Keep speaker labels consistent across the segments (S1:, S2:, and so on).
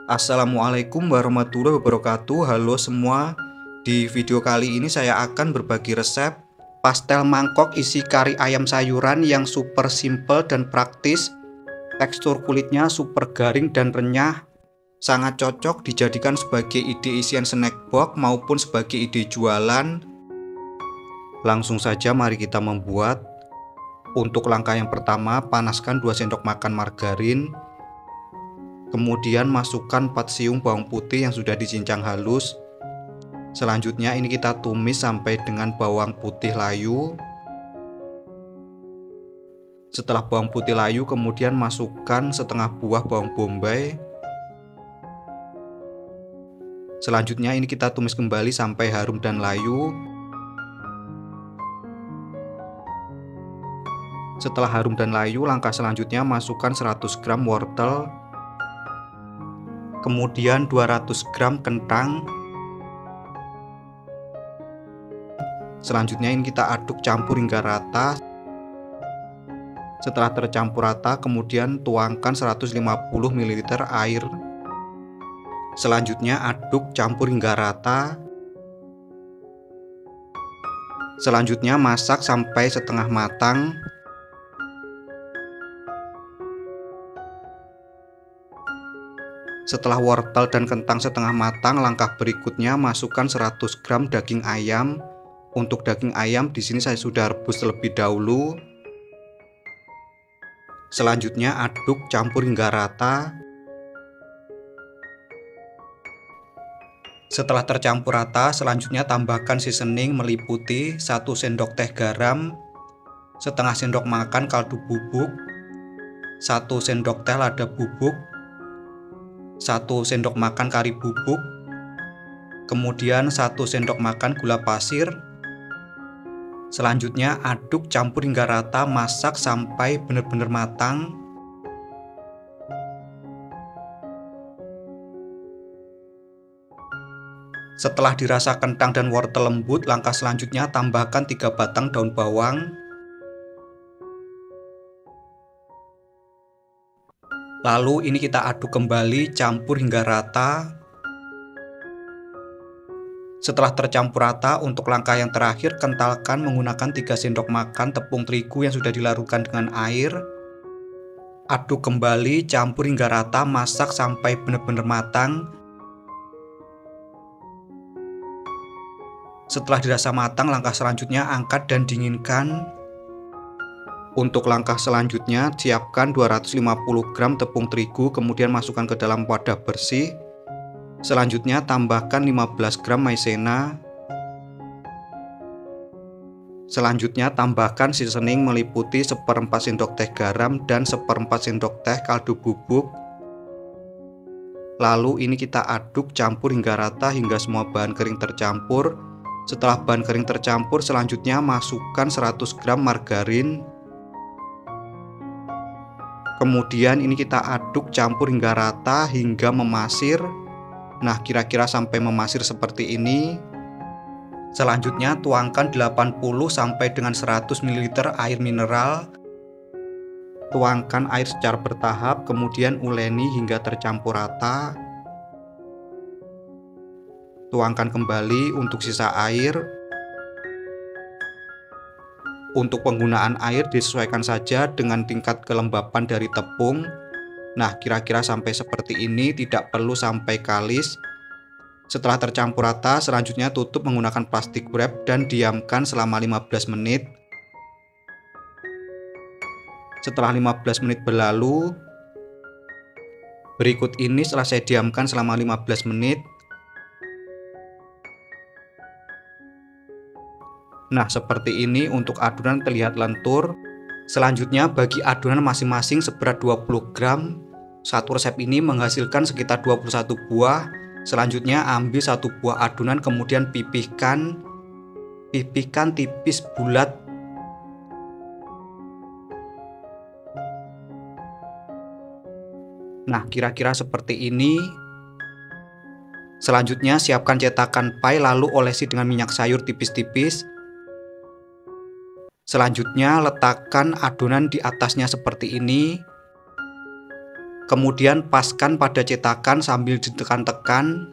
S1: Assalamualaikum warahmatullahi wabarakatuh. Halo semua. Di video kali ini saya akan berbagi resep pastel mangkok isi kari ayam sayuran yang super simple dan praktis. Tekstur kulitnya super garing dan renyah. Sangat cocok dijadikan sebagai ide isian snack box maupun sebagai ide jualan. Langsung saja mari kita membuat. Untuk langkah yang pertama, panaskan 2 sendok makan margarin. Kemudian masukkan 4 siung bawang putih yang sudah dicincang halus. Selanjutnya ini kita tumis sampai dengan bawang putih layu. Setelah bawang putih layu, kemudian masukkan setengah buah bawang bombay. Selanjutnya ini kita tumis kembali sampai harum dan layu. Setelah harum dan layu, langkah selanjutnya masukkan 100 gram wortel. Kemudian 200 gram kentang. Selanjutnya ini kita aduk campur hingga rata. Setelah tercampur rata, kemudian tuangkan 150 ml air. Selanjutnya aduk campur hingga rata. Selanjutnya masak sampai setengah matang. Setelah wortel dan kentang setengah matang, langkah berikutnya masukkan 100 gram daging ayam. Untuk daging ayam di sini saya sudah rebus terlebih dahulu. Selanjutnya aduk campur hingga rata. Setelah tercampur rata, selanjutnya tambahkan seasoning meliputi 1 sendok teh garam, setengah sendok makan kaldu bubuk, 1 sendok teh lada bubuk, 1 sendok makan kari bubuk, kemudian 1 sendok makan gula pasir. Selanjutnya aduk campur hingga rata, masak sampai benar-benar matang. Setelah dirasa kentang dan wortel lembut, langkah selanjutnya tambahkan 3 batang daun bawang. Lalu ini kita aduk kembali, campur hingga rata. Setelah tercampur rata, untuk langkah yang terakhir kentalkan menggunakan 3 sendok makan tepung terigu yang sudah dilarutkan dengan air. Aduk kembali, campur hingga rata, masak sampai benar-benar matang. Setelah dirasa matang, langkah selanjutnya angkat dan dinginkan. Untuk langkah selanjutnya, siapkan 250 gram tepung terigu, kemudian masukkan ke dalam wadah bersih. Selanjutnya tambahkan 15 gram maizena. Selanjutnya tambahkan seasoning meliputi 1/4 sendok teh garam dan 1/4 sendok teh kaldu bubuk. Lalu ini kita aduk campur hingga rata hingga semua bahan kering tercampur. Setelah bahan kering tercampur, selanjutnya masukkan 100 gram margarin. Kemudian ini kita aduk campur hingga rata hingga memasir. Nah, kira-kira sampai memasir seperti ini. Selanjutnya tuangkan 80 sampai dengan 100 ml air mineral. Tuangkan air secara bertahap, kemudian uleni hingga tercampur rata. Tuangkan kembali untuk sisa air. Untuk penggunaan air disesuaikan saja dengan tingkat kelembapan dari tepung. Nah, kira-kira sampai seperti ini, tidak perlu sampai kalis. Setelah tercampur rata, selanjutnya tutup menggunakan plastik wrap dan diamkan selama 15 menit. Setelah 15 menit berlalu, berikut ini setelah saya diamkan selama 15 menit. Nah, seperti ini untuk adonan terlihat lentur. Selanjutnya bagi adonan masing-masing seberat 20 gram. Satu resep ini menghasilkan sekitar 21 buah. Selanjutnya ambil 1 buah adonan, kemudian pipihkan tipis bulat. Nah, kira-kira seperti ini. Selanjutnya siapkan cetakan pie, lalu olesi dengan minyak sayur tipis-tipis. Selanjutnya letakkan adonan di atasnya seperti ini. Kemudian paskan pada cetakan sambil ditekan-tekan.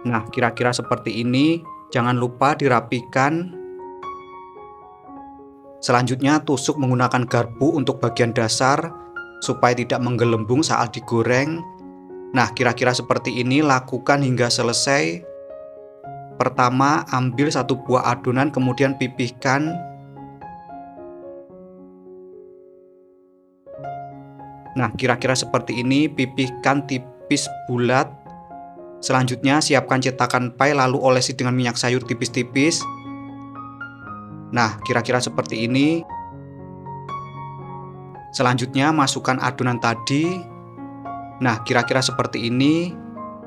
S1: Nah, kira-kira seperti ini. Jangan lupa dirapikan. Selanjutnya tusuk menggunakan garpu untuk bagian dasar supaya tidak menggelembung saat digoreng. Nah, kira-kira seperti ini, lakukan hingga selesai. Pertama, ambil satu buah adonan kemudian pipihkan. Nah, kira-kira seperti ini, pipihkan tipis bulat. Selanjutnya, siapkan cetakan pie lalu olesi dengan minyak sayur tipis-tipis. Nah, kira-kira seperti ini. Selanjutnya, masukkan adonan tadi. Nah, kira-kira seperti ini.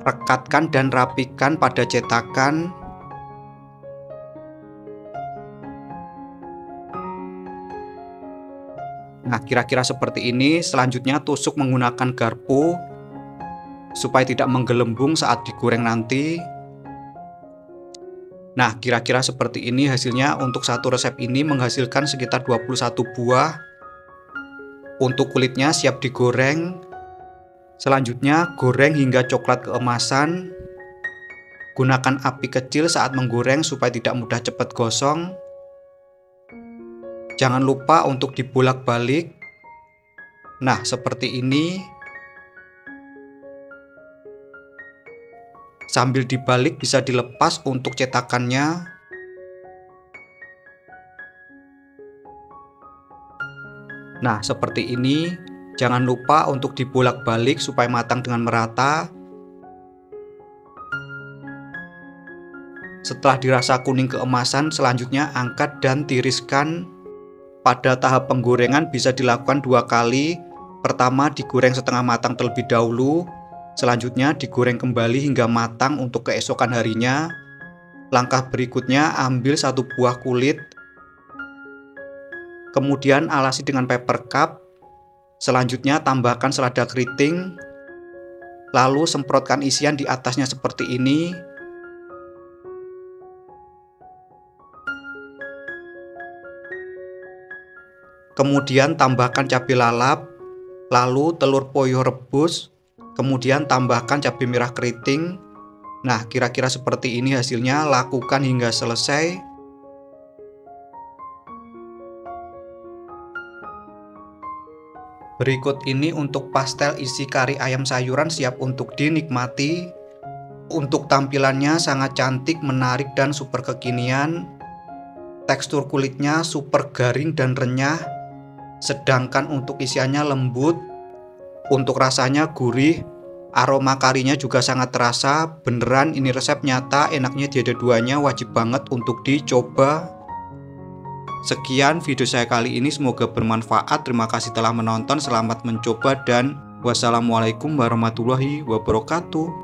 S1: Rekatkan dan rapikan pada cetakan. Nah, kira-kira seperti ini. Selanjutnya tusuk menggunakan garpu supaya tidak menggelembung saat digoreng nanti. Nah, kira-kira seperti ini hasilnya. Untuk satu resep ini menghasilkan sekitar 21 buah. Untuk kulitnya siap digoreng. Selanjutnya goreng hingga coklat keemasan. Gunakan api kecil saat menggoreng supaya tidak mudah cepat gosong. Jangan lupa untuk dibolak-balik. Nah, seperti ini. Sambil dibalik bisa dilepas untuk cetakannya. Nah, seperti ini. Jangan lupa untuk dibolak-balik supaya matang dengan merata. Setelah dirasa kuning keemasan, selanjutnya angkat dan tiriskan. Pada tahap penggorengan bisa dilakukan 2 kali. Pertama, digoreng setengah matang terlebih dahulu. Selanjutnya digoreng kembali hingga matang untuk keesokan harinya. Langkah berikutnya, ambil 1 buah kulit. Kemudian alasi dengan paper cup. Selanjutnya tambahkan selada keriting. Lalu semprotkan isian di atasnya seperti ini. Kemudian tambahkan cabai lalap, lalu telur poyo rebus, kemudian tambahkan cabai merah keriting. Nah, kira-kira seperti ini hasilnya, lakukan hingga selesai. Berikut ini untuk pastel isi kari ayam sayuran siap untuk dinikmati. Untuk tampilannya sangat cantik, menarik, dan super kekinian. Tekstur kulitnya super garing dan renyah. Sedangkan untuk isiannya lembut. Untuk rasanya gurih. Aroma karinya juga sangat terasa. Beneran ini resep nyata, enaknya tiada duanya, wajib banget untuk dicoba. Sekian video saya kali ini, semoga bermanfaat. Terima kasih telah menonton, selamat mencoba, dan wassalamualaikum warahmatullahi wabarakatuh.